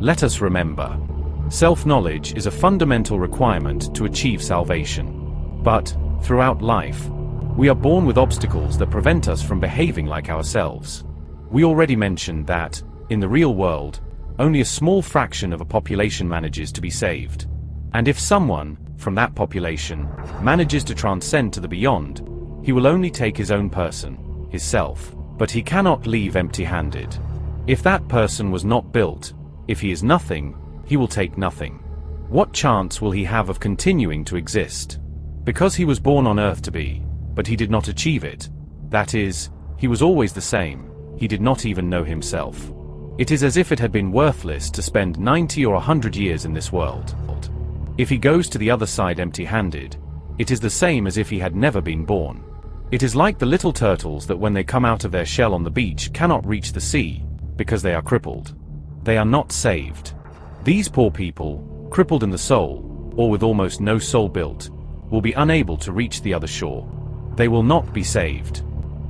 Let us remember, self-knowledge is a fundamental requirement to achieve salvation. But, throughout life, we are born with obstacles that prevent us from behaving like ourselves. We already mentioned that, in the real world, only a small fraction of a population manages to be saved. And if someone, from that population, manages to transcend to the beyond, he will only take his own person, his self, but he cannot leave empty-handed. If that person was not built, if he is nothing, he will take nothing. What chance will he have of continuing to exist? Because he was born on earth to be, but he did not achieve it. That is, he was always the same, he did not even know himself. It is as if it had been worthless to spend 90 or 100 years in this world. If he goes to the other side empty-handed, it is the same as if he had never been born. It is like the little turtles that when they come out of their shell on the beach cannot reach the sea, because they are crippled. They are not saved. These poor people, crippled in the soul, or with almost no soul built, will be unable to reach the other shore. They will not be saved.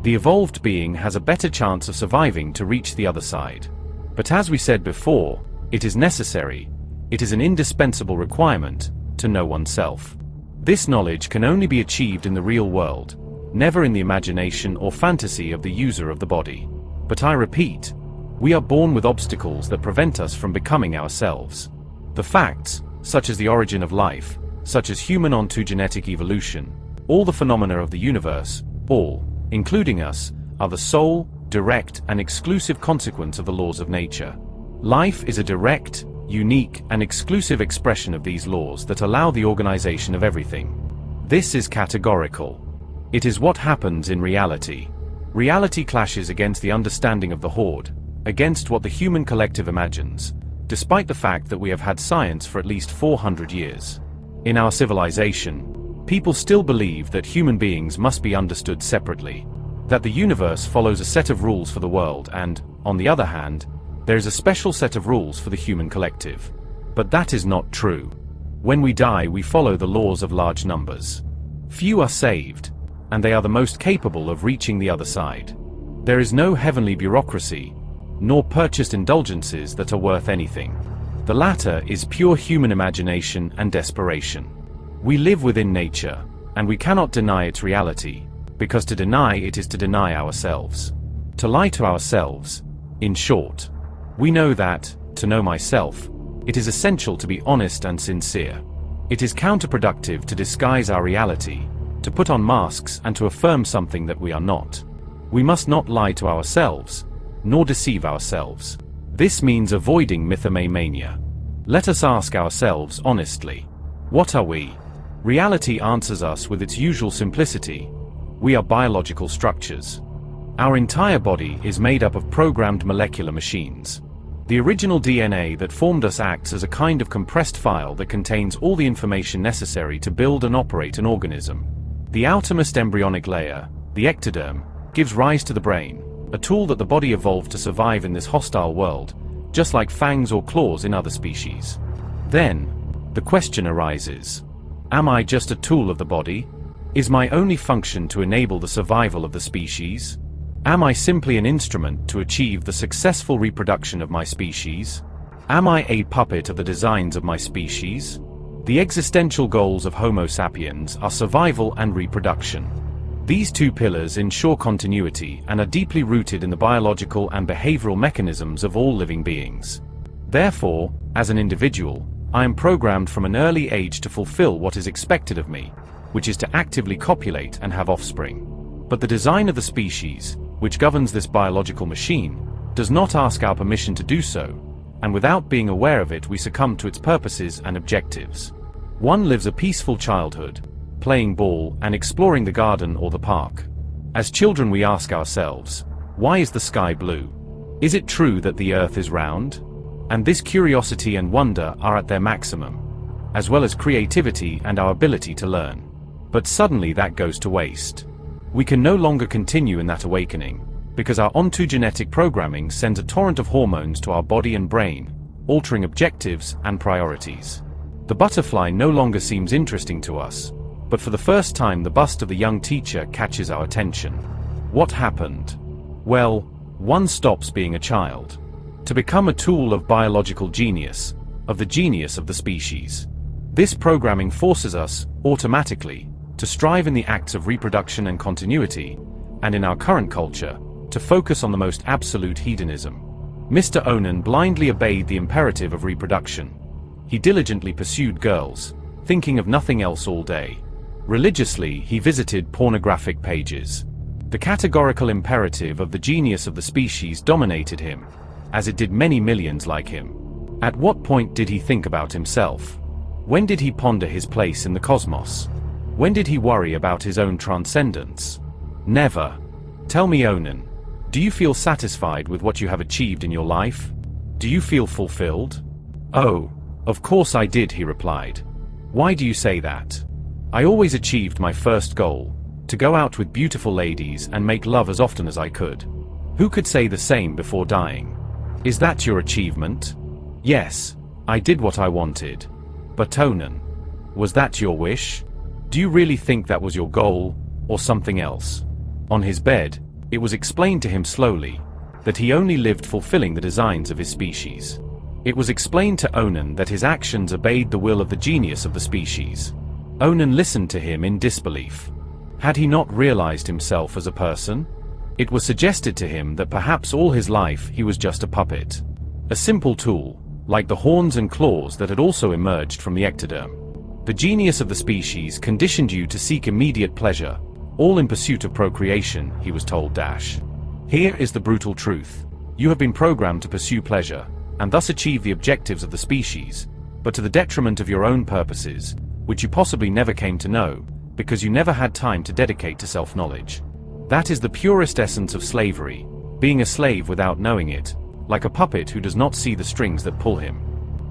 The evolved being has a better chance of surviving to reach the other side. But as we said before, it is necessary, it is an indispensable requirement, to know oneself. This knowledge can only be achieved in the real world, never in the imagination or fantasy of the user of the body. But I repeat, we are born with obstacles that prevent us from becoming ourselves. The facts, such as the origin of life, such as human ontogenetic evolution, all the phenomena of the universe, all, including us, are the sole, direct and exclusive consequence of the laws of nature. Life is a direct, unique and exclusive expression of these laws that allow the organization of everything. This is categorical. It is what happens in reality. Reality clashes against the understanding of the horde, against what the human collective imagines, despite the fact that we have had science for at least 400 years. In our civilization, people still believe that human beings must be understood separately, that the universe follows a set of rules for the world and, on the other hand, there is a special set of rules for the human collective. But that is not true. When we die, we follow the laws of large numbers. Few are saved, and they are the most capable of reaching the other side. There is no heavenly bureaucracy, nor purchased indulgences that are worth anything. The latter is pure human imagination and desperation. We live within nature, and we cannot deny its reality, because to deny it is to deny ourselves. To lie to ourselves, in short. We know that, to know myself, it is essential to be honest and sincere. It is counterproductive to disguise our reality, to put on masks and to affirm something that we are not. We must not lie to ourselves, nor deceive ourselves. This means avoiding mythomania. Let us ask ourselves honestly, what are we? Reality answers us with its usual simplicity. We are biological structures. Our entire body is made up of programmed molecular machines. The original DNA that formed us acts as a kind of compressed file that contains all the information necessary to build and operate an organism. The outermost embryonic layer, the ectoderm, gives rise to the brain, a tool that the body evolved to survive in this hostile world, just like fangs or claws in other species. Then, the question arises, am I just a tool of the body? Is my only function to enable the survival of the species? Am I simply an instrument to achieve the successful reproduction of my species? Am I a puppet of the designs of my species? The existential goals of Homo sapiens are survival and reproduction. These two pillars ensure continuity and are deeply rooted in the biological and behavioral mechanisms of all living beings. Therefore, as an individual, I am programmed from an early age to fulfill what is expected of me, which is to actively copulate and have offspring. But the design of the species, which governs this biological machine, does not ask our permission to do so, and without being aware of it we succumb to its purposes and objectives. One lives a peaceful childhood, playing ball and exploring the garden or the park. As children we ask ourselves, why is the sky blue? Is it true that the earth is round? And this curiosity and wonder are at their maximum, as well as creativity and our ability to learn. But suddenly that goes to waste. We can no longer continue in that awakening, because our ontogenetic programming sends a torrent of hormones to our body and brain, altering objectives and priorities. The butterfly no longer seems interesting to us, but for the first time the bust of the young teacher catches our attention. What happened? Well, one stops being a child. to become a tool of biological genius, of the genius of the species. This programming forces us, automatically, to strive in the acts of reproduction and continuity, and in our current culture, to focus on the most absolute hedonism. Mr. Onan blindly obeyed the imperative of reproduction. He diligently pursued girls, thinking of nothing else all day. Religiously, he visited pornographic pages. The categorical imperative of the genius of the species dominated him, as it did many millions like him. At what point did he think about himself? When did he ponder his place in the cosmos? When did he worry about his own transcendence? Never. Tell me, Onan, do you feel satisfied with what you have achieved in your life? Do you feel fulfilled? Oh, of course I did, he replied. Why do you say that? I always achieved my first goal, to go out with beautiful ladies and make love as often as I could. Who could say the same before dying? Is that your achievement? Yes, I did what I wanted. But Onan, was that your wish? Do you really think that was your goal, or something else? On his bed, it was explained to him slowly, that he only lived fulfilling the designs of his species. It was explained to Onan that his actions obeyed the will of the genius of the species. Onan listened to him in disbelief. Had he not realized himself as a person? It was suggested to him that perhaps all his life he was just a puppet. A simple tool, like the horns and claws that had also emerged from the ectoderm. The genius of the species conditioned you to seek immediate pleasure, all in pursuit of procreation, he was told. Here is the brutal truth. You have been programmed to pursue pleasure, and thus achieve the objectives of the species, but to the detriment of your own purposes, which you possibly never came to know, because you never had time to dedicate to self-knowledge. That is the purest essence of slavery, being a slave without knowing it, like a puppet who does not see the strings that pull him.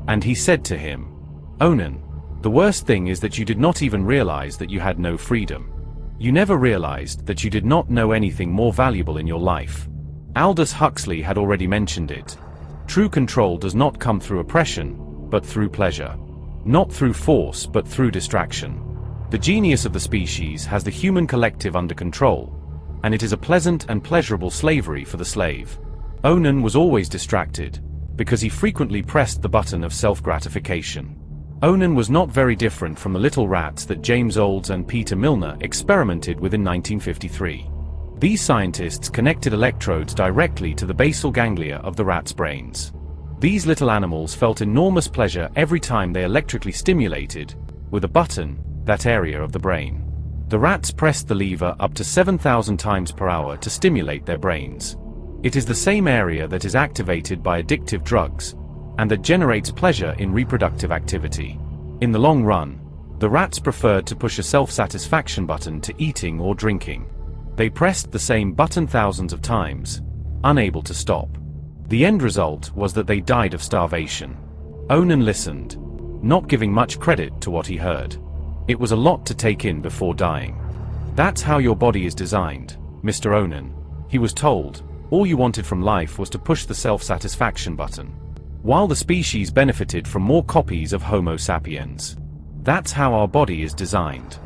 And he said to him, Onan, the worst thing is that you did not even realize that you had no freedom. You never realized that you did not know anything more valuable in your life. Aldous Huxley had already mentioned it. True control does not come through oppression, but through pleasure. Not through force, but through distraction. The genius of the species has the human collective under control, and it is a pleasant and pleasurable slavery for the slave. Onan was always distracted, because he frequently pressed the button of self-gratification. Onan was not very different from the little rats that James Olds and Peter Milner experimented with in 1953. These scientists connected electrodes directly to the basal ganglia of the rats' brains. These little animals felt enormous pleasure every time they electrically stimulated, with a button, that area of the brain. The rats pressed the lever up to 7,000 times per hour to stimulate their brains. It is the same area that is activated by addictive drugs, and that generates pleasure in reproductive activity. In the long run, the rats preferred to push a self-satisfaction button to eating or drinking. They pressed the same button thousands of times, unable to stop. The end result was that they died of starvation. Onan listened, not giving much credit to what he heard. It was a lot to take in before dying. That's how your body is designed, Mr. Onan, he was told. All you wanted from life was to push the self-satisfaction button, while the species benefited from more copies of Homo sapiens. That's how our body is designed.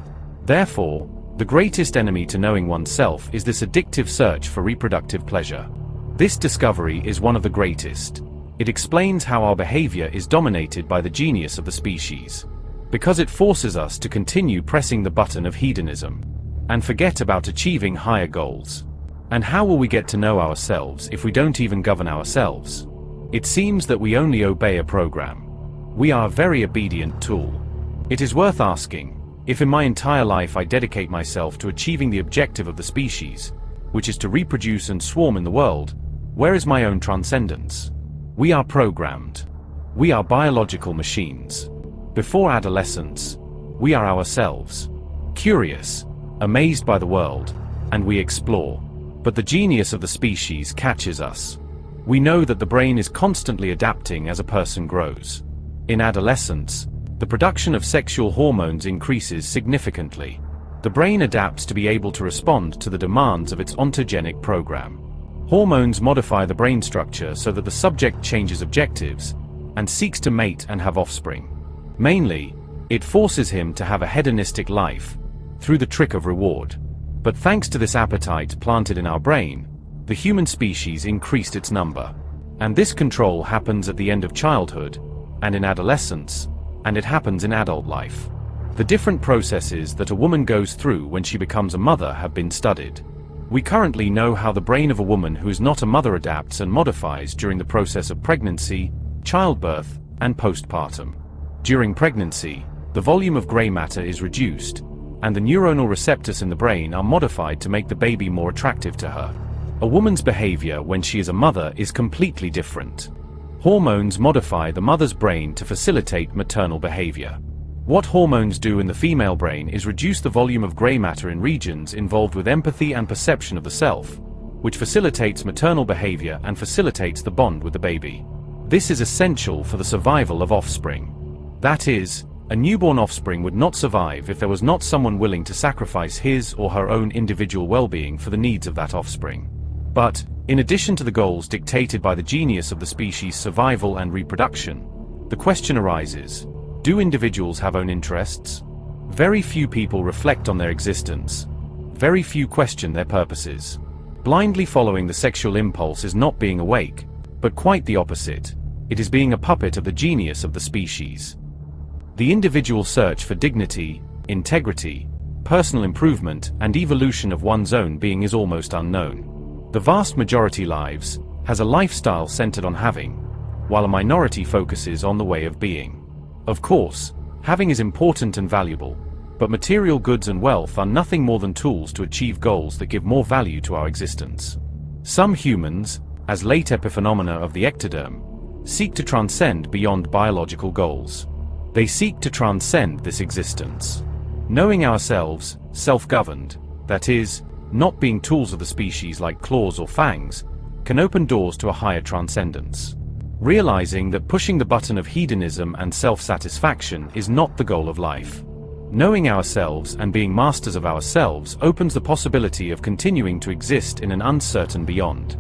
Therefore, the greatest enemy to knowing oneself is this addictive search for reproductive pleasure. This discovery is one of the greatest. It explains how our behavior is dominated by the genius of the species, because it forces us to continue pressing the button of hedonism, and forget about achieving higher goals. And how will we get to know ourselves if we don't even govern ourselves? It seems that we only obey a program. We are a very obedient tool. It is worth asking, if in my entire life I dedicate myself to achieving the objective of the species, which is to reproduce and swarm in the world, where is my own transcendence? We are programmed. We are biological machines. Before adolescence, we are ourselves. Curious, amazed by the world, and we explore. But the genius of the species catches us. We know that the brain is constantly adapting as a person grows. In adolescence, the production of sexual hormones increases significantly. The brain adapts to be able to respond to the demands of its ontogenic program. Hormones modify the brain structure so that the subject changes objectives, and seeks to mate and have offspring. Mainly, it forces him to have a hedonistic life, through the trick of reward. But thanks to this appetite planted in our brain, the human species increased its number. And this control happens at the end of childhood, and in adolescence, and it happens in adult life. The different processes that a woman goes through when she becomes a mother have been studied. We currently know how the brain of a woman who is not a mother adapts and modifies during the process of pregnancy, childbirth, and postpartum. During pregnancy, the volume of gray matter is reduced, and the neuronal receptors in the brain are modified to make the baby more attractive to her. A woman's behavior when she is a mother is completely different. Hormones modify the mother's brain to facilitate maternal behavior. What hormones do in the female brain is reduce the volume of gray matter in regions involved with empathy and perception of the self, which facilitates maternal behavior and facilitates the bond with the baby. This is essential for the survival of offspring. That is, a newborn offspring would not survive if there was not someone willing to sacrifice his or her own individual well-being for the needs of that offspring. But, in addition to the goals dictated by the genius of the species' survival and reproduction, the question arises: do individuals have own interests? Very few people reflect on their existence. Very few question their purposes. Blindly following the sexual impulse is not being awake, but quite the opposite. It is being a puppet of the genius of the species. The individual search for dignity, integrity, personal improvement, and evolution of one's own being is almost unknown. The vast majority has a lifestyle centered on having, while a minority focuses on the way of being. Of course, having is important and valuable, but material goods and wealth are nothing more than tools to achieve goals that give more value to our existence. Some humans, as late epiphenomena of the ectoderm, seek to transcend beyond biological goals. They seek to transcend this existence. Knowing ourselves, self-governed, that is, not being tools of the species like claws or fangs, can open doors to a higher transcendence. Realizing that pushing the button of hedonism and self-satisfaction is not the goal of life. Knowing ourselves and being masters of ourselves opens the possibility of continuing to exist in an uncertain beyond.